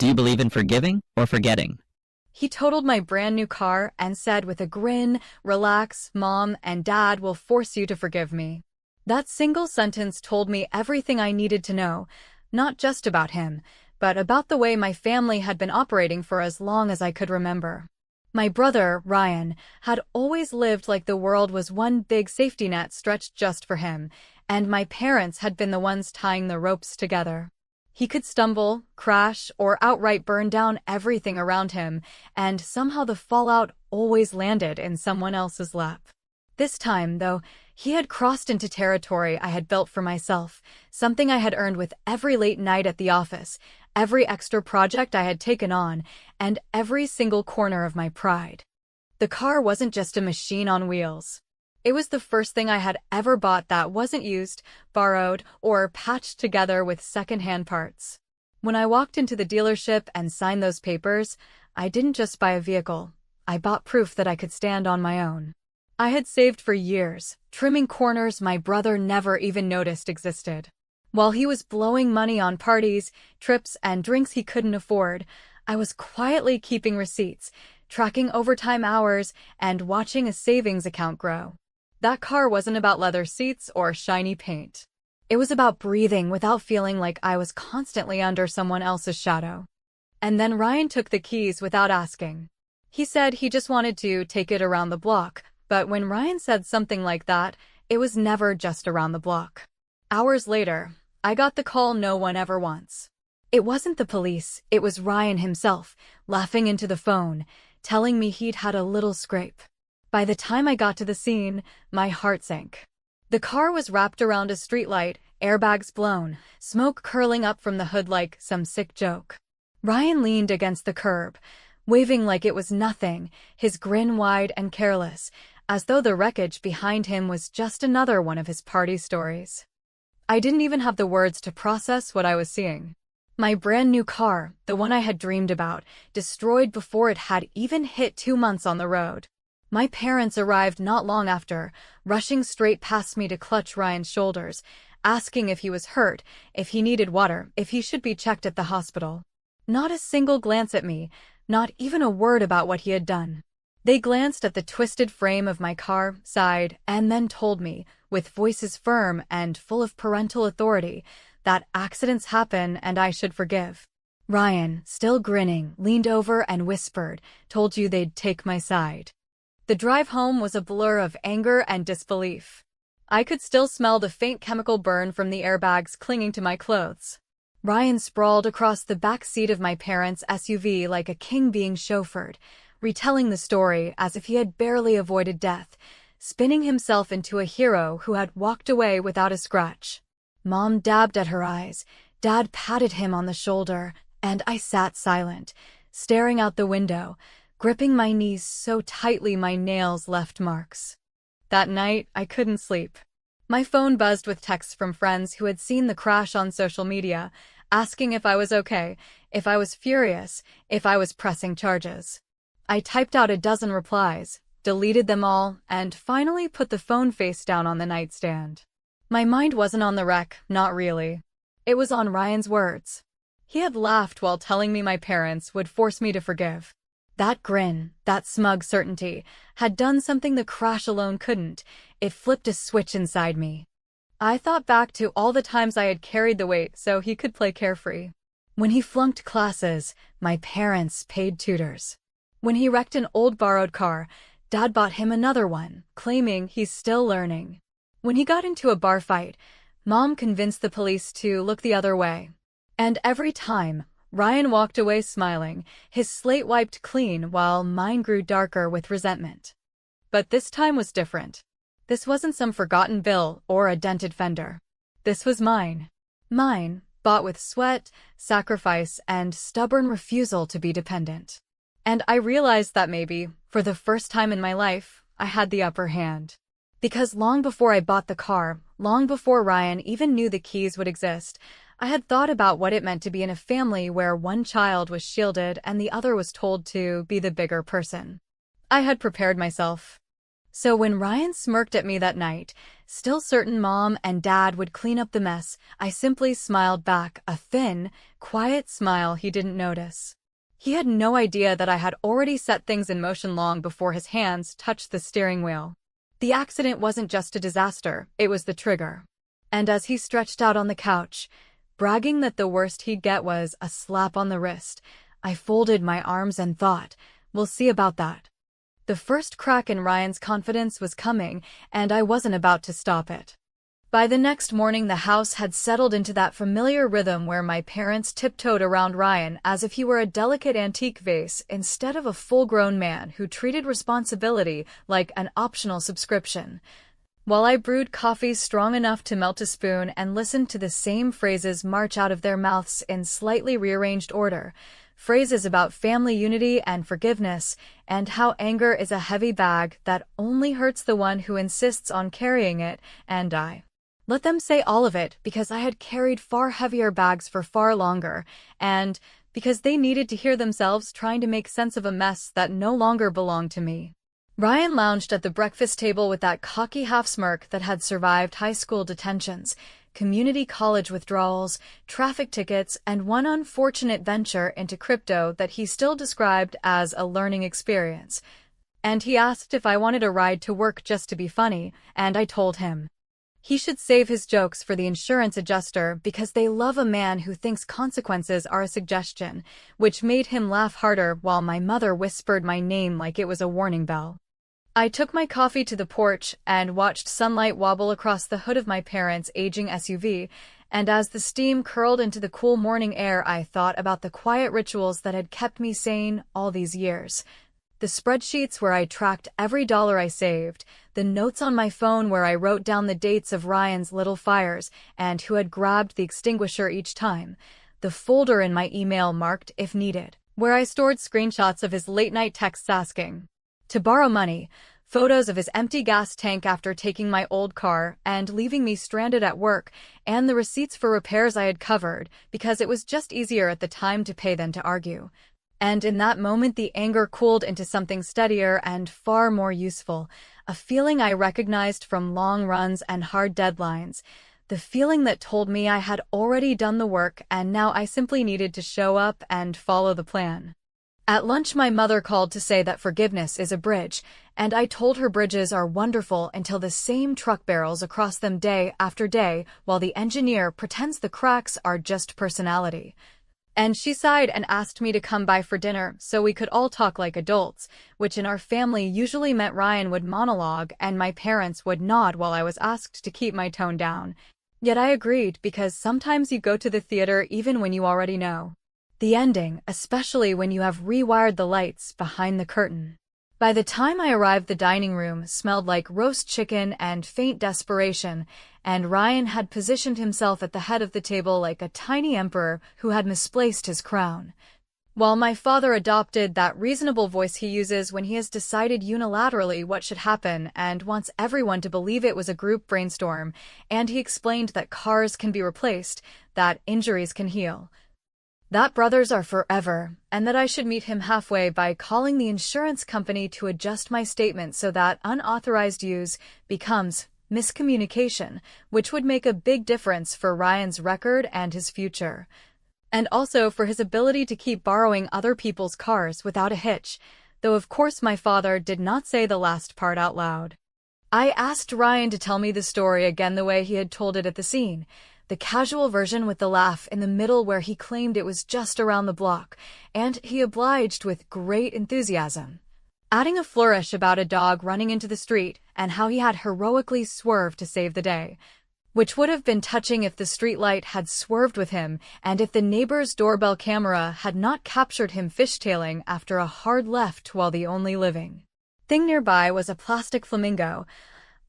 Do you believe in forgiving or forgetting? He totaled my brand new car and said with a grin, "Relax, Mom and Dad will force you to forgive me." That single sentence told me everything I needed to know, not just about him, but about the way my family had been operating for as long as I could remember. My brother, Ryan, had always lived like the world was one big safety net stretched just for him, and my parents had been the ones tying the ropes together. He could stumble, crash, or outright burn down everything around him, and somehow the fallout always landed in someone else's lap. This time, though, he had crossed into territory I had built for myself, something I had earned with every late night at the office, every extra project I had taken on, and every single corner of my pride. The car wasn't just a machine on wheels. It was the first thing I had ever bought that wasn't used, borrowed, or patched together with second-hand parts. When I walked into the dealership and signed those papers, I didn't just buy a vehicle. I bought proof that I could stand on my own. I had saved for years, trimming corners my brother never even noticed existed. While he was blowing money on parties, trips, and drinks he couldn't afford, I was quietly keeping receipts, tracking overtime hours, and watching a savings account grow. That car wasn't about leather seats or shiny paint. It was about breathing without feeling like I was constantly under someone else's shadow. And then Ryan took the keys without asking. He said he just wanted to take it around the block, but when Ryan said something like that, it was never just around the block. Hours later, I got the call no one ever wants. It wasn't the police, it was Ryan himself, laughing into the phone, telling me he'd had a little scrape. By the time I got to the scene, my heart sank. The car was wrapped around a streetlight, airbags blown, smoke curling up from the hood like some sick joke. Ryan leaned against the curb, waving like it was nothing, his grin wide and careless, as though the wreckage behind him was just another one of his party stories. I didn't even have the words to process what I was seeing. My brand new car, the one I had dreamed about, destroyed before it had even hit 2 months on the road. My parents arrived not long after, rushing straight past me to clutch Ryan's shoulders, asking if he was hurt, if he needed water, if he should be checked at the hospital. Not a single glance at me, not even a word about what he had done. They glanced at the twisted frame of my car, sighed, and then told me, with voices firm and full of parental authority, that accidents happen and I should forgive. Ryan, still grinning, leaned over and whispered, "Told you they'd take my side." The drive home was a blur of anger and disbelief. I could still smell the faint chemical burn from the airbags clinging to my clothes. Ryan sprawled across the back seat of my parents' SUV like a king being chauffeured, retelling the story as if he had barely avoided death, spinning himself into a hero who had walked away without a scratch. Mom dabbed at her eyes, Dad patted him on the shoulder, and I sat silent, staring out the window, gripping my knees so tightly my nails left marks. That night, I couldn't sleep. My phone buzzed with texts from friends who had seen the crash on social media, asking if I was okay, if I was furious, if I was pressing charges. I typed out a dozen replies, deleted them all, and finally put the phone face down on the nightstand. My mind wasn't on the wreck, not really. It was on Ryan's words. He had laughed while telling me my parents would force me to forgive. That grin, that smug certainty, had done something the crash alone couldn't. It flipped a switch inside me. I thought back to all the times I had carried the weight so he could play carefree. When he flunked classes, my parents paid tutors. When he wrecked an old borrowed car, Dad bought him another one, claiming he's still learning. When he got into a bar fight, Mom convinced the police to look the other way. And every time, Ryan walked away smiling, his slate wiped clean while mine grew darker with resentment. But this time was different. This wasn't some forgotten bill or a dented fender. This was mine. Mine, bought with sweat, sacrifice, and stubborn refusal to be dependent. And I realized that maybe, for the first time in my life, I had the upper hand. Because long before I bought the car, long before Ryan even knew the keys would exist, I had thought about what it meant to be in a family where one child was shielded and the other was told to be the bigger person. I had prepared myself. So when Ryan smirked at me that night, still certain Mom and Dad would clean up the mess, I simply smiled back, a thin, quiet smile he didn't notice. He had no idea that I had already set things in motion long before his hands touched the steering wheel. The accident wasn't just a disaster, it was the trigger. And as he stretched out on the couch, bragging that the worst he'd get was a slap on the wrist, I folded my arms and thought, we'll see about that. The first crack in Ryan's confidence was coming, and I wasn't about to stop it. By the next morning, the house had settled into that familiar rhythm where my parents tiptoed around Ryan as if he were a delicate antique vase instead of a full-grown man who treated responsibility like an optional subscription. While I brewed coffee strong enough to melt a spoon and listened to the same phrases march out of their mouths in slightly rearranged order, phrases about family unity and forgiveness, and how anger is a heavy bag that only hurts the one who insists on carrying it, and I let them say all of it because I had carried far heavier bags for far longer, and because they needed to hear themselves trying to make sense of a mess that no longer belonged to me. Ryan lounged at the breakfast table with that cocky half-smirk that had survived high school detentions, community college withdrawals, traffic tickets, and one unfortunate venture into crypto that he still described as a learning experience. And he asked if I wanted a ride to work just to be funny, and I told him he should save his jokes for the insurance adjuster because they love a man who thinks consequences are a suggestion, which made him laugh harder while my mother whispered my name like it was a warning bell. I took my coffee to the porch and watched sunlight wobble across the hood of my parents' aging SUV, and as the steam curled into the cool morning air, I thought about the quiet rituals that had kept me sane all these years. The spreadsheets where I tracked every dollar I saved, the notes on my phone where I wrote down the dates of Ryan's little fires and who had grabbed the extinguisher each time, the folder in my email marked if needed, where I stored screenshots of his late-night texts asking to borrow money, photos of his empty gas tank after taking my old car and leaving me stranded at work, and the receipts for repairs I had covered because it was just easier at the time to pay than to argue. And in that moment, the anger cooled into something steadier and far more useful, a feeling I recognized from long runs and hard deadlines, the feeling that told me I had already done the work and now I simply needed to show up and follow the plan. At lunch, my mother called to say that forgiveness is a bridge, and I told her bridges are wonderful until the same truck barrels across them day after day while the engineer pretends the cracks are just personality. And she sighed and asked me to come by for dinner so we could all talk like adults, which in our family usually meant Ryan would monologue and my parents would nod while I was asked to keep my tone down. Yet I agreed because sometimes you go to the theater even when you already know the ending, especially when you have rewired the lights behind the curtain. By the time I arrived, the dining room smelled like roast chicken and faint desperation, and Ryan had positioned himself at the head of the table like a tiny emperor who had misplaced his crown. While my father adopted that reasonable voice he uses when he has decided unilaterally what should happen and wants everyone to believe it was a group brainstorm, and he explained that cars can be replaced, that injuries can heal, that brothers are forever, and that I should meet him halfway by calling the insurance company to adjust my statement so that unauthorized use becomes miscommunication, which would make a big difference for Ryan's record and his future. And also for his ability to keep borrowing other people's cars without a hitch, though of course my father did not say the last part out loud. I asked Ryan to tell me the story again the way he had told it at the scene, the casual version with the laugh in the middle where he claimed it was just around the block, and he obliged with great enthusiasm, adding a flourish about a dog running into the street and how he had heroically swerved to save the day, which would have been touching if the streetlight had swerved with him and if the neighbor's doorbell camera had not captured him fishtailing after a hard left while the only living thing nearby was a plastic flamingo,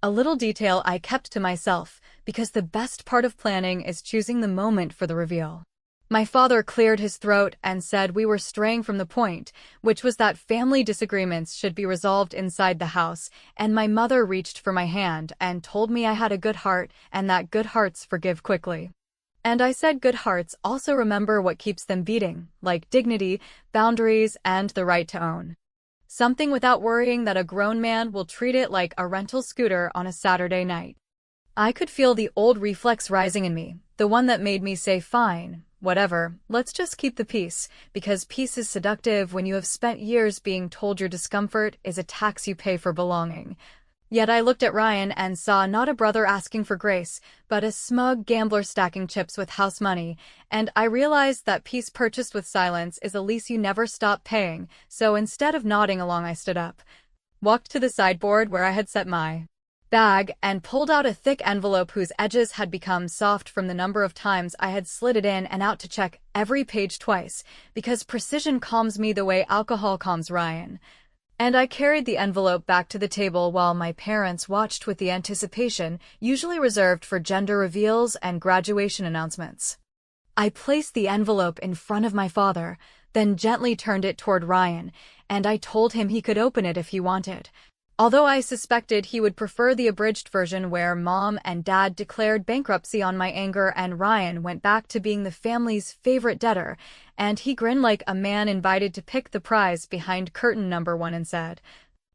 a little detail I kept to myself because the best part of planning is choosing the moment for the reveal. My father cleared his throat and said we were straying from the point, which was that family disagreements should be resolved inside the house, and my mother reached for my hand and told me I had a good heart and that good hearts forgive quickly. And I said good hearts also remember what keeps them beating, like dignity, boundaries, and the right to own something without worrying that a grown man will treat it like a rental scooter on a Saturday night. I could feel the old reflex rising in me, the one that made me say fine, whatever, let's just keep the peace, because peace is seductive when you have spent years being told your discomfort is a tax you pay for belonging. Yet I looked at Ryan and saw not a brother asking for grace, but a smug gambler stacking chips with house money, and I realized that peace purchased with silence is a lease you never stop paying, so instead of nodding along I stood up, walked to the sideboard where I had set my bag, and pulled out a thick envelope whose edges had become soft from the number of times I had slid it in and out to check every page twice, because precision calms me the way alcohol calms Ryan. And I carried the envelope back to the table while my parents watched with the anticipation usually reserved for gender reveals and graduation announcements. I placed the envelope in front of my father, then gently turned it toward Ryan, and I told him he could open it if he wanted. Although I suspected he would prefer the abridged version where Mom and Dad declared bankruptcy on my anger and Ryan went back to being the family's favorite debtor, and he grinned like a man invited to pick the prize behind curtain number 1 and said,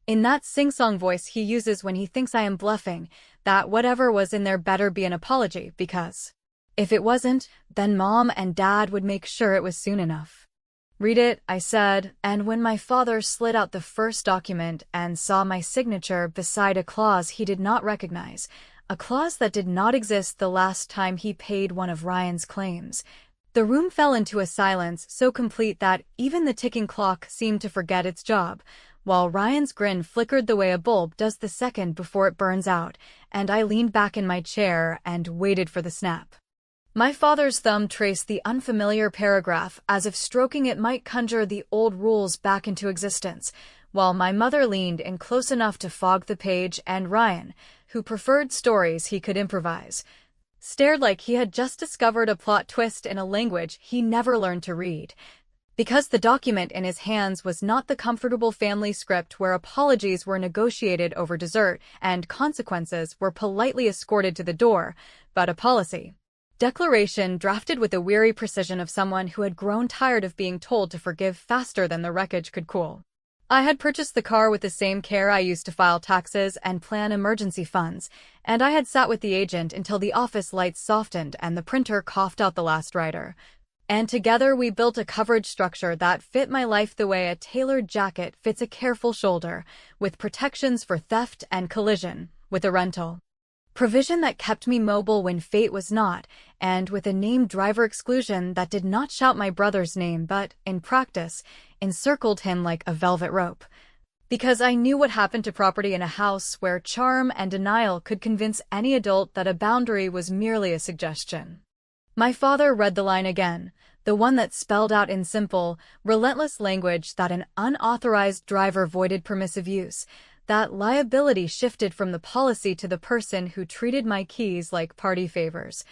in that sing-song voice he uses when he thinks I am bluffing, that whatever was in there better be an apology, because if it wasn't, then Mom and Dad would make sure it was soon enough. Read it, I said, and when my father slid out the first document and saw my signature beside a clause he did not recognize, a clause that did not exist the last time he paid one of Ryan's claims, the room fell into a silence so complete that even the ticking clock seemed to forget its job, while Ryan's grin flickered the way a bulb does the second before it burns out, and I leaned back in my chair and waited for the snap. My father's thumb traced the unfamiliar paragraph as if stroking it might conjure the old rules back into existence, while my mother leaned in close enough to fog the page and Ryan, who preferred stories he could improvise, stared like he had just discovered a plot twist in a language he never learned to read. Because the document in his hands was not the comfortable family script where apologies were negotiated over dessert and consequences were politely escorted to the door, but a policy declaration drafted with the weary precision of someone who had grown tired of being told to forgive faster than the wreckage could cool. I had purchased the car with the same care I used to file taxes and plan emergency funds, and I had sat with the agent until the office lights softened and the printer coughed out the last writer. And together we built a coverage structure that fit my life the way a tailored jacket fits a careful shoulder, with protections for theft and collision, with a rental provision that kept me mobile when fate was not, and with a named driver exclusion that did not shout my brother's name but, in practice, encircled him like a velvet rope. Because I knew what happened to property in a house where charm and denial could convince any adult that a boundary was merely a suggestion. My father read the line again, the one that spelled out in simple, relentless language that an unauthorized driver voided permissive use, that liability shifted from the policy to the person who treated my keys like party favors,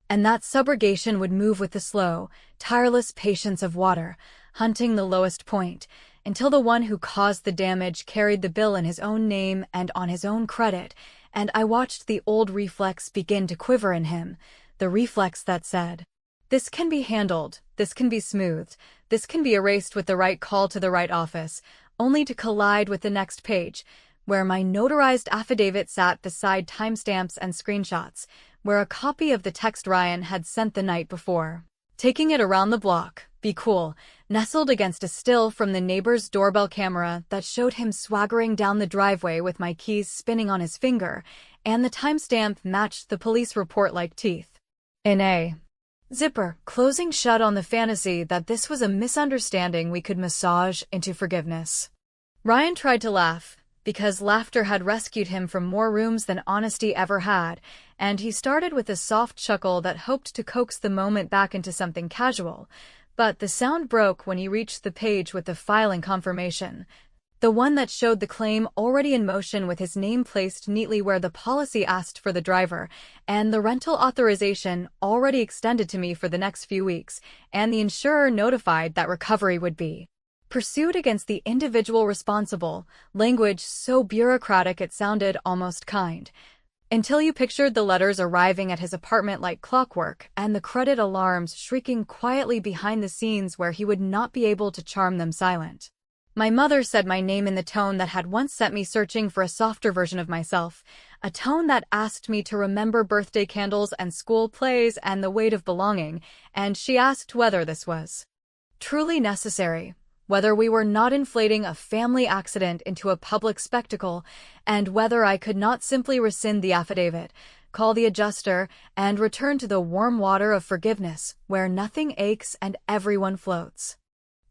and that subrogation would move with the slow, tireless patience of water, hunting the lowest point, until the one who caused the damage carried the bill in his own name and on his own credit, and I watched the old reflex begin to quiver in him, the reflex that said, "This can be handled, this can be smoothed, this can be erased with the right call to the right office," only to collide with the next page, where my notarized affidavit sat beside timestamps and screenshots, where a copy of the text Ryan had sent the night before. Taking it around the block, be cool, nestled against a still from the neighbor's doorbell camera that showed him swaggering down the driveway with my keys spinning on his finger, and the timestamp matched the police report like teeth. In a zipper, closing shut on the fantasy that this was a misunderstanding we could massage into forgiveness. Ryan tried to laugh, because laughter had rescued him from more rooms than honesty ever had, and he started with a soft chuckle that hoped to coax the moment back into something casual. But the sound broke when he reached the page with the filing confirmation, the one that showed the claim already in motion with his name placed neatly where the policy asked for the driver, and the rental authorization already extended to me for the next few weeks, and the insurer notified that recovery would be pursued against the individual responsible, language so bureaucratic it sounded almost kind. Until you pictured the letters arriving at his apartment like clockwork, and the credit alarms shrieking quietly behind the scenes where he would not be able to charm them silent. My mother said my name in the tone that had once sent me searching for a softer version of myself, a tone that asked me to remember birthday candles and school plays and the weight of belonging, and she asked whether this was truly necessary, whether we were not inflating a family accident into a public spectacle, and whether I could not simply rescind the affidavit, call the adjuster, and return to the warm water of forgiveness, where nothing aches and everyone floats.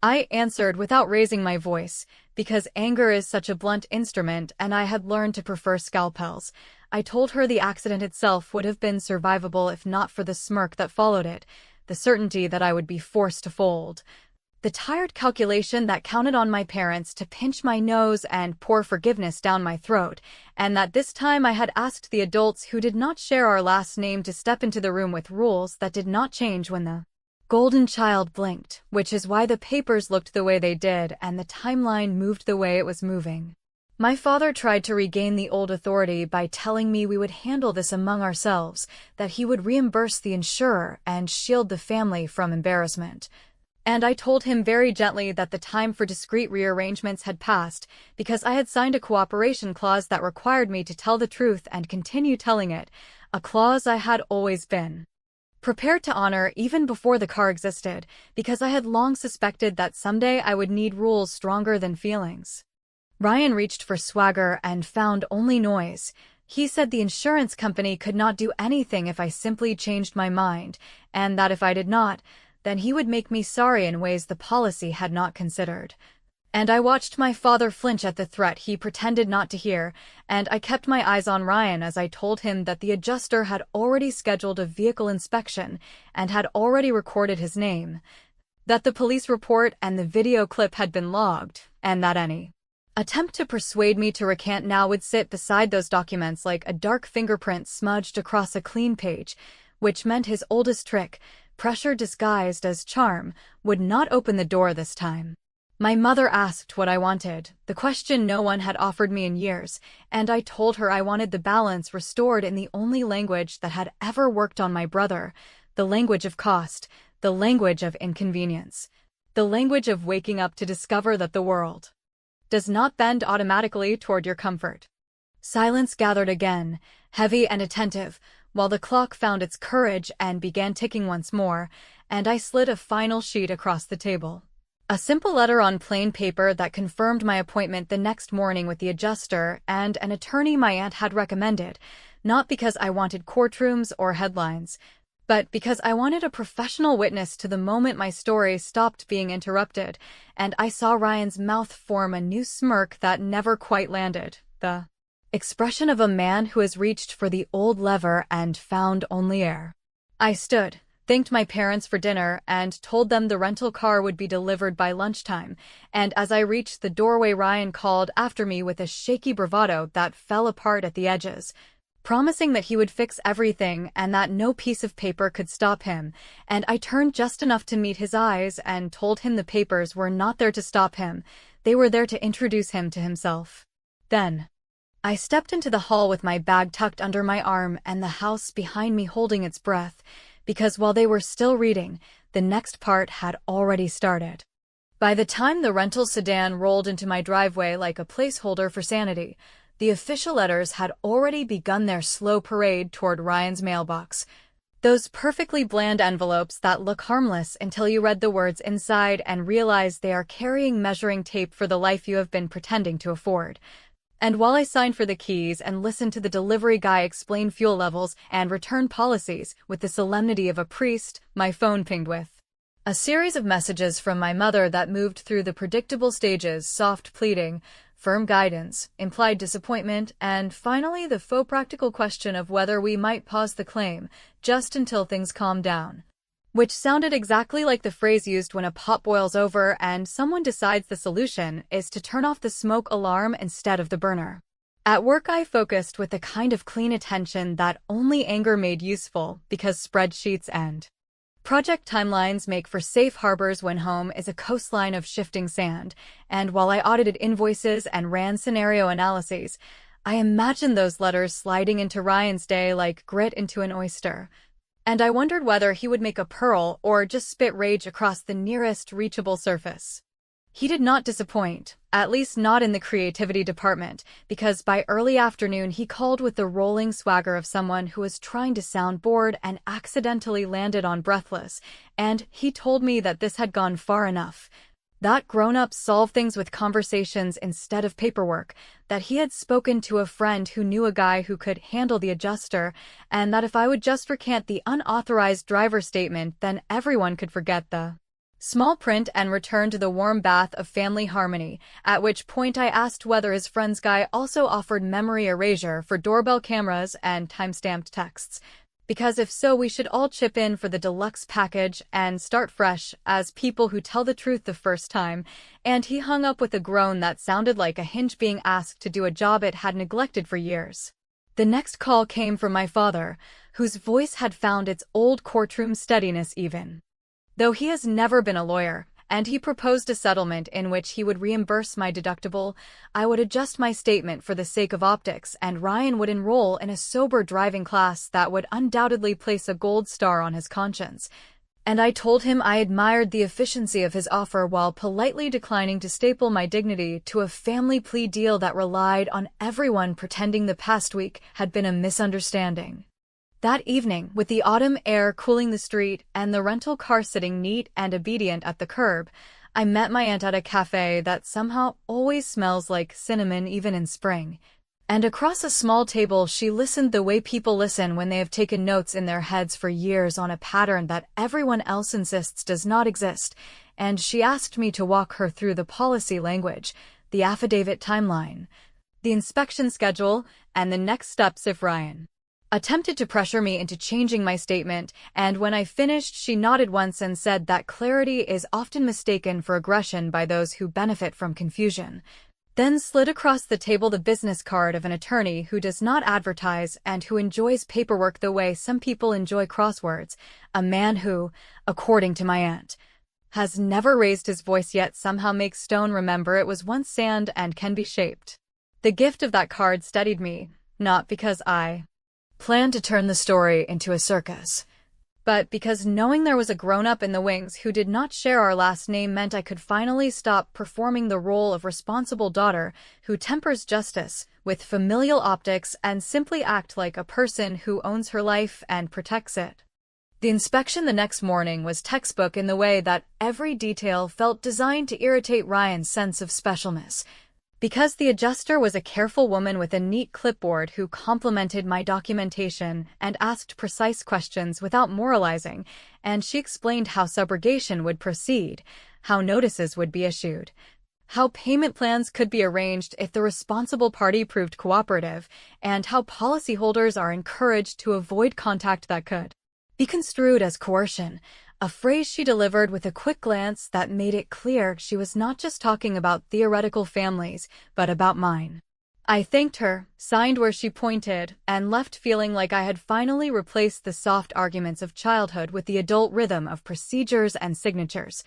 I answered without raising my voice, because anger is such a blunt instrument and I had learned to prefer scalpels. I told her the accident itself would have been survivable if not for the smirk that followed it, the certainty that I would be forced to fold, the tired calculation that counted on my parents to pinch my nose and pour forgiveness down my throat, and that this time I had asked the adults who did not share our last name to step into the room with rules that did not change when the golden child blinked, which is why the papers looked the way they did and the timeline moved the way it was moving. My father tried to regain the old authority by telling me we would handle this among ourselves, that he would reimburse the insurer and shield the family from embarrassment. And I told him very gently that the time for discreet rearrangements had passed, because I had signed a cooperation clause that required me to tell the truth and continue telling it, a clause I had always been prepared to honor even before the car existed, because I had long suspected that someday I would need rules stronger than feelings. Ryan reached for swagger and found only noise. He said the insurance company could not do anything if I simply changed my mind, and that if I did not, then he would make me sorry in ways the policy had not considered. And I watched my father flinch at the threat he pretended not to hear, and I kept my eyes on Ryan as I told him that the adjuster had already scheduled a vehicle inspection and had already recorded his name, that the police report and the video clip had been logged, and that any attempt to persuade me to recant now would sit beside those documents like a dark fingerprint smudged across a clean page, which meant his oldest trick, pressure disguised as charm, would not open the door this time. My mother asked what I wanted, the question no one had offered me in years, and I told her I wanted the balance restored in the only language that had ever worked on my brother, the language of cost, the language of inconvenience, the language of waking up to discover that the world does not bend automatically toward your comfort. Silence gathered again, heavy and attentive, while the clock found its courage and began ticking once more, and I slid a final sheet across the table. A simple letter on plain paper that confirmed my appointment the next morning with the adjuster and an attorney my aunt had recommended, not because I wanted courtrooms or headlines, but because I wanted a professional witness to the moment my story stopped being interrupted, and I saw Ryan's mouth form a new smirk that never quite landed, the expression of a man who has reached for the old lever and found only air. I stood, thanked my parents for dinner, and told them the rental car would be delivered by lunchtime, and as I reached the doorway Ryan called after me with a shaky bravado that fell apart at the edges, promising that he would fix everything and that no piece of paper could stop him, and I turned just enough to meet his eyes and told him the papers were not there to stop him, they were there to introduce him to himself. Then I stepped into the hall with my bag tucked under my arm and the house behind me holding its breath, because while they were still reading, the next part had already started. By the time the rental sedan rolled into my driveway like a placeholder for sanity, the official letters had already begun their slow parade toward Ryan's mailbox. Those perfectly bland envelopes that look harmless until you read the words inside and realize they are carrying measuring tape for the life you have been pretending to afford. And while I signed for the keys and listened to the delivery guy explain fuel levels and return policies with the solemnity of a priest, my phone pinged with a series of messages from my mother that moved through the predictable stages: soft pleading, firm guidance, implied disappointment, and finally the faux practical question of whether we might pause the claim, just until things calmed down. Which sounded exactly like the phrase used when a pot boils over and someone decides the solution is to turn off the smoke alarm instead of the burner. At work I focused with the kind of clean attention that only anger made useful, because spreadsheets and project timelines make for safe harbors when home is a coastline of shifting sand, and while I audited invoices and ran scenario analyses, I imagined those letters sliding into Ryan's day like grit into an oyster. And I wondered whether he would make a pearl or just spit rage across the nearest reachable surface. He did not disappoint, at least not in the creativity department, because by early afternoon he called with the rolling swagger of someone who was trying to sound bored and accidentally landed on breathless, and he told me that this had gone far enough. That grown-ups solve things with conversations instead of paperwork, that he had spoken to a friend who knew a guy who could handle the adjuster, and that if I would just recant the unauthorized driver statement, then everyone could forget the small print and return to the warm bath of family harmony, at which point I asked whether his friend's guy also offered memory erasure for doorbell cameras and time-stamped texts. Because if so, we should all chip in for the deluxe package and start fresh as people who tell the truth the first time, and he hung up with a groan that sounded like a hinge being asked to do a job it had neglected for years. The next call came from my father, whose voice had found its old courtroom steadiness even though he has never been a lawyer, and he proposed a settlement in which he would reimburse my deductible, I would adjust my statement for the sake of optics, and Ryan would enroll in a sober driving class that would undoubtedly place a gold star on his conscience. And I told him I admired the efficiency of his offer while politely declining to staple my dignity to a family plea deal that relied on everyone pretending the past week had been a misunderstanding. That evening, with the autumn air cooling the street and the rental car sitting neat and obedient at the curb, I met my aunt at a cafe that somehow always smells like cinnamon even in spring. And across a small table she listened the way people listen when they have taken notes in their heads for years on a pattern that everyone else insists does not exist, and she asked me to walk her through the policy language, the affidavit timeline, the inspection schedule, and the next steps if Ryan attempted to pressure me into changing my statement, and when I finished she nodded once and said that clarity is often mistaken for aggression by those who benefit from confusion, then slid across the table the business card of an attorney who does not advertise and who enjoys paperwork the way some people enjoy crosswords, a man who, according to my aunt, has never raised his voice yet somehow makes stone remember it was once sand and can be shaped. The gift of that card steadied me, not because I planned to turn the story into a circus, but because knowing there was a grown-up in the wings who did not share our last name meant I could finally stop performing the role of responsible daughter who tempers justice with familial optics and simply act like a person who owns her life and protects it. The inspection the next morning was textbook in the way that every detail felt designed to irritate Ryan's sense of specialness. Because the adjuster was a careful woman with a neat clipboard who complimented my documentation and asked precise questions without moralizing, and she explained how subrogation would proceed, how notices would be issued, how payment plans could be arranged if the responsible party proved cooperative, and how policyholders are encouraged to avoid contact that could be construed as coercion. A phrase she delivered with a quick glance that made it clear she was not just talking about theoretical families, but about mine. I thanked her, signed where she pointed, and left feeling like I had finally replaced the soft arguments of childhood with the adult rhythm of procedures and signatures.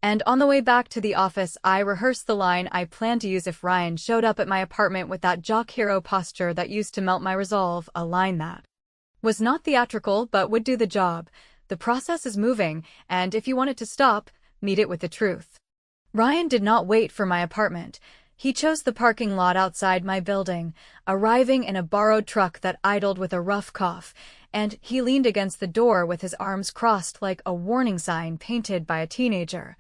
And on the way back to the office, I rehearsed the line I planned to use if Ryan showed up at my apartment with that jock hero posture that used to melt my resolve, a line that was not theatrical but would do the job. The process is moving, and if you want it to stop, meet it with the truth. Ryan did not wait for my apartment. He chose the parking lot outside my building, arriving in a borrowed truck that idled with a rough cough, and he leaned against the door with his arms crossed like a warning sign painted by a teenager.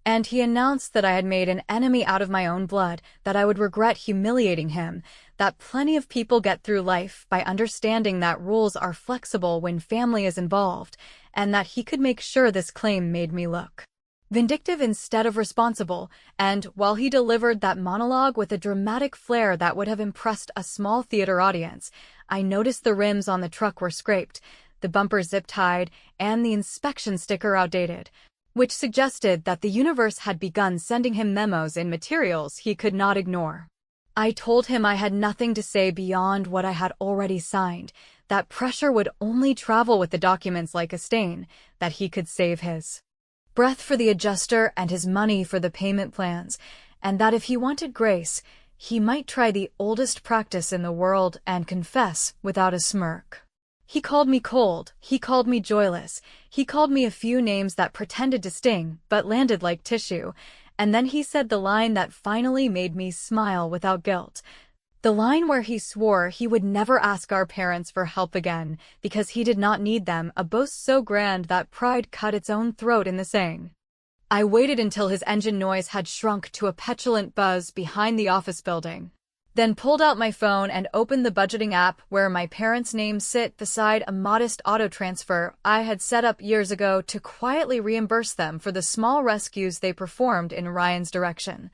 And he announced that I had made an enemy out of my own blood, that I would regret humiliating him, that plenty of people get through life by understanding that rules are flexible when family is involved, and that he could make sure this claim made me look vindictive instead of responsible. And while he delivered that monologue with a dramatic flair that would have impressed a small theater audience, I noticed the rims on the truck were scraped, the bumper zip-tied, and the inspection sticker outdated, which suggested that the universe had begun sending him memos in materials he could not ignore. I told him I had nothing to say beyond what I had already signed, that pressure would only travel with the documents like a stain, that he could save his breath for the adjuster and his money for the payment plans, and that if he wanted grace, he might try the oldest practice in the world and confess without a smirk. He called me cold, he called me joyless, he called me a few names that pretended to sting but landed like tissue, And then he said the line that finally made me smile without guilt. The line where he swore he would never ask our parents for help again because he did not need them, a boast so grand that pride cut its own throat in the saying. I waited until his engine noise had shrunk to a petulant buzz behind the office building, then pulled out my phone and opened the budgeting app where my parents' names sit beside a modest auto transfer I had set up years ago to quietly reimburse them for the small rescues they performed in Ryan's direction.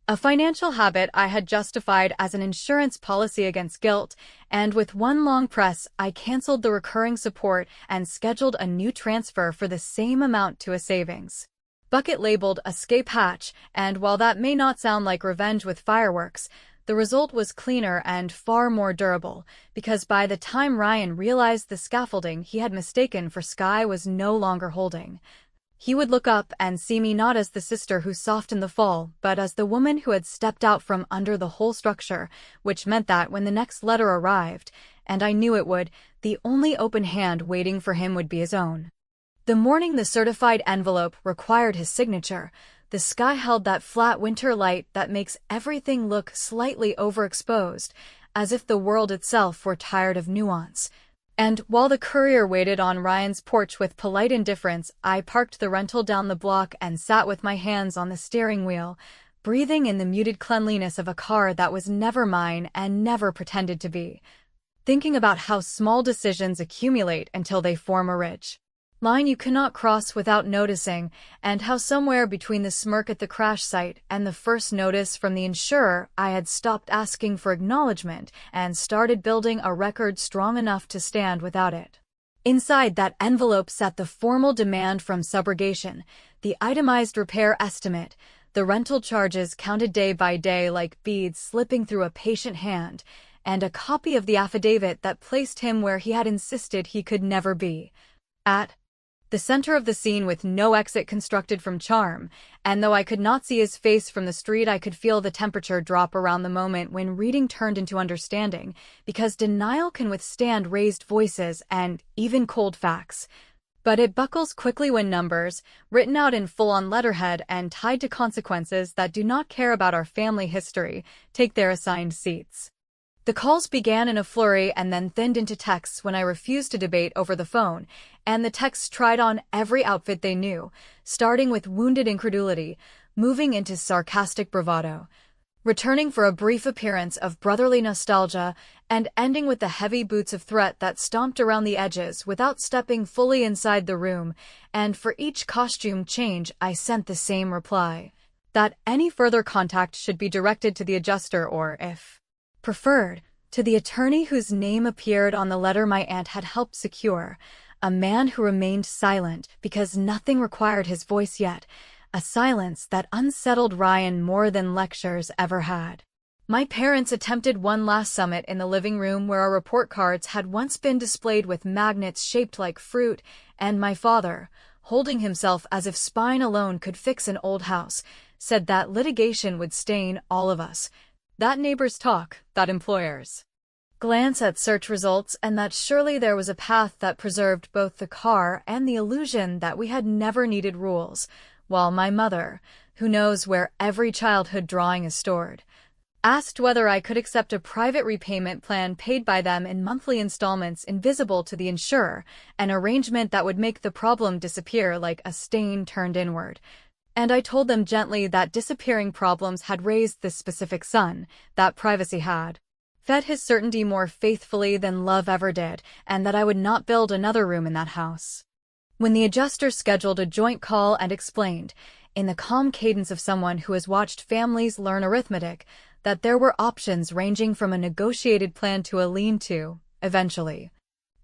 A financial habit I had justified as an insurance policy against guilt, and with one long press, I canceled the recurring support and scheduled a new transfer for the same amount to a savings bucket labeled Escape Hatch, and while that may not sound like revenge with fireworks, the result was cleaner and far more durable, because by the time Ryan realized the scaffolding he had mistaken for sky was no longer holding, he would look up and see me not as the sister who softened the fall, but as the woman who had stepped out from under the whole structure, which meant that when the next letter arrived, and I knew it would, the only open hand waiting for him would be his own. The morning the certified envelope required his signature, the sky held that flat winter light that makes everything look slightly overexposed, as if the world itself were tired of nuance. And while the courier waited on Ryan's porch with polite indifference, I parked the rental down the block and sat with my hands on the steering wheel, breathing in the muted cleanliness of a car that was never mine and never pretended to be, thinking about how small decisions accumulate until they form a ridge line you cannot cross without noticing, and how somewhere between the smirk at the crash site and the first notice from the insurer, I had stopped asking for acknowledgement and started building a record strong enough to stand without it. Inside that envelope sat the formal demand from subrogation, the itemized repair estimate, the rental charges counted day by day like beads slipping through a patient hand, and a copy of the affidavit that placed him where he had insisted he could never be, at the center of the scene with no exit constructed from charm, and though I could not see his face from the street, I could feel the temperature drop around the moment when reading turned into understanding, because denial can withstand raised voices and even cold facts. But it buckles quickly when numbers, written out in full-on letterhead and tied to consequences that do not care about our family history, take their assigned seats. The calls began in a flurry and then thinned into texts when I refused to debate over the phone, and the texts tried on every outfit they knew, starting with wounded incredulity, moving into sarcastic bravado, returning for a brief appearance of brotherly nostalgia, and ending with the heavy boots of threat that stomped around the edges without stepping fully inside the room, and for each costume change I sent the same reply, that any further contact should be directed to the adjuster or, if preferred, to the attorney whose name appeared on the letter my aunt had helped secure, a man who remained silent because nothing required his voice yet, a silence that unsettled Ryan more than lectures ever had. My parents attempted one last summit in the living room where our report cards had once been displayed with magnets shaped like fruit, and my father, holding himself as if spine alone could fix an old house, said that litigation would stain all of us. That neighbor's talk, that employer's glance at search results, and that surely there was a path that preserved both the car and the illusion that we had never needed rules, while my mother, who knows where every childhood drawing is stored, asked whether I could accept a private repayment plan paid by them in monthly installments invisible to the insurer, an arrangement that would make the problem disappear like a stain turned inward. And I told them gently that disappearing problems had raised this specific son, that privacy had fed his certainty more faithfully than love ever did, and that I would not build another room in that house. When the adjuster scheduled a joint call and explained, in the calm cadence of someone who has watched families learn arithmetic, that there were options ranging from a negotiated plan to a lean-to, eventually,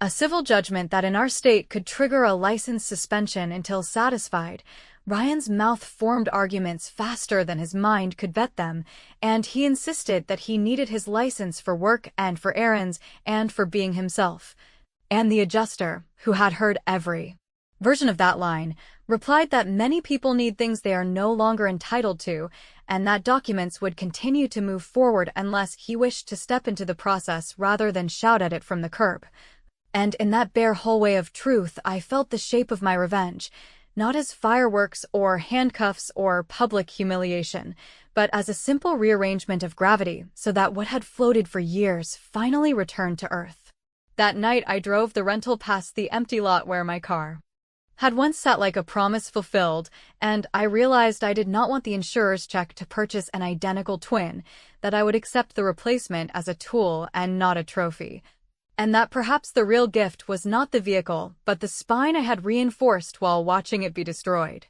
a civil judgment that in our state could trigger a license suspension until satisfied, Ryan's mouth formed arguments faster than his mind could vet them, and he insisted that he needed his license for work and for errands and for being himself. And the adjuster, who had heard every version of that line, replied that many people need things they are no longer entitled to, and that documents would continue to move forward unless he wished to step into the process rather than shout at it from the curb. And in that bare hallway of truth I felt the shape of my revenge, not as fireworks or handcuffs or public humiliation, but as a simple rearrangement of gravity so that what had floated for years finally returned to Earth. That night I drove the rental past the empty lot where my car had once sat like a promise fulfilled, and I realized I did not want the insurer's check to purchase an identical twin, that I would accept the replacement as a tool and not a trophy, and that perhaps the real gift was not the vehicle, but the spine I had reinforced while watching it be destroyed.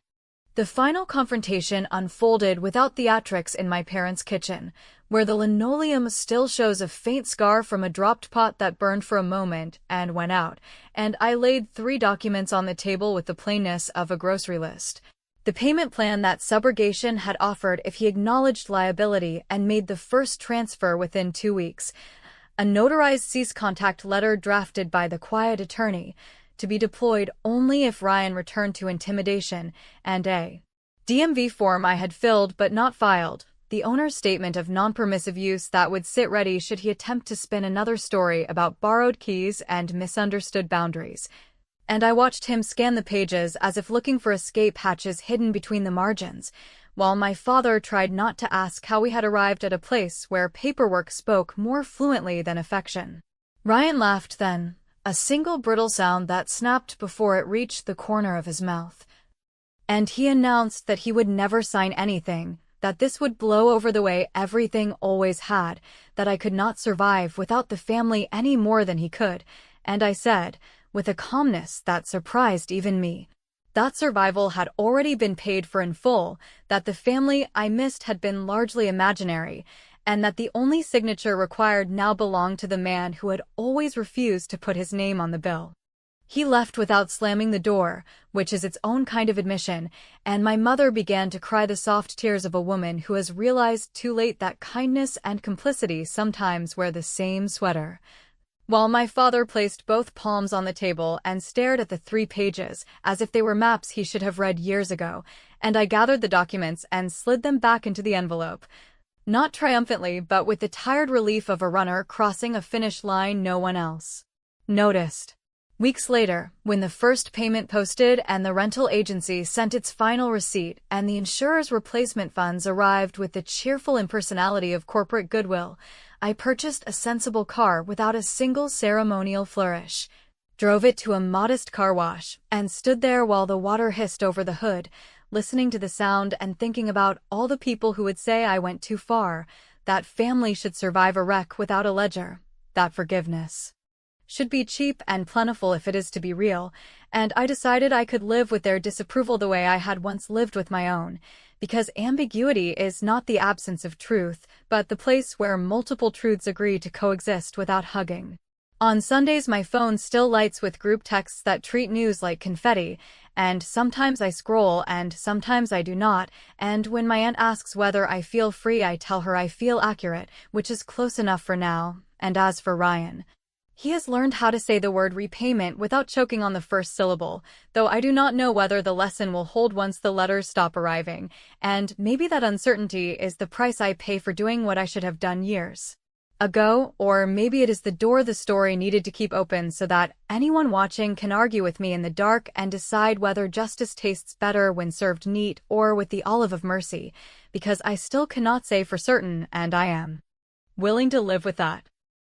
The final confrontation unfolded without theatrics in my parents' kitchen, where the linoleum still shows a faint scar from a dropped pot that burned for a moment and went out, and I laid 3 documents on the table with the plainness of a grocery list. The payment plan that subrogation had offered if he acknowledged liability and made the first transfer within 2 weeks, a notarized cease-contact letter drafted by the quiet attorney, to be deployed only if Ryan returned to intimidation, and a DMV form I had filled but not filed, the owner's statement of non-permissive use that would sit ready should he attempt to spin another story about borrowed keys and misunderstood boundaries. And I watched him scan the pages as if looking for escape hatches hidden between the margins, while my father tried not to ask how we had arrived at a place where paperwork spoke more fluently than affection. Ryan laughed then, a single brittle sound that snapped before it reached the corner of his mouth. And he announced that he would never sign anything, that this would blow over the way everything always had, that I could not survive without the family any more than he could, and I said, with a calmness that surprised even me, that survival had already been paid for in full, that the family I missed had been largely imaginary, and that the only signature required now belonged to the man who had always refused to put his name on the bill. He left without slamming the door, which is its own kind of admission, and my mother began to cry the soft tears of a woman who has realized too late that kindness and complicity sometimes wear the same sweater. While my father placed both palms on the table and stared at the 3 pages, as if they were maps he should have read years ago, and I gathered the documents and slid them back into the envelope. Not triumphantly, but with the tired relief of a runner crossing a finish line no one else noticed. Weeks later, when the first payment posted and the rental agency sent its final receipt and the insurer's replacement funds arrived with the cheerful impersonality of corporate goodwill, I purchased a sensible car without a single ceremonial flourish, drove it to a modest car wash, and stood there while the water hissed over the hood, listening to the sound and thinking about all the people who would say I went too far, that family should survive a wreck without a ledger, that forgiveness should be cheap and plentiful if it is to be real, and I decided I could live with their disapproval the way I had once lived with my own, because ambiguity is not the absence of truth, but the place where multiple truths agree to coexist without hugging. On Sundays my phone still lights with group texts that treat news like confetti, and sometimes I scroll and sometimes I do not, and when my aunt asks whether I feel free I tell her I feel accurate, which is close enough for now, and as for Ryan, he has learned how to say the word repayment without choking on the first syllable, though I do not know whether the lesson will hold once the letters stop arriving, and maybe that uncertainty is the price I pay for doing what I should have done years ago, or maybe it is the door the story needed to keep open so that anyone watching can argue with me in the dark and decide whether justice tastes better when served neat or with the olive of mercy, because I still cannot say for certain, and I am willing to live with that.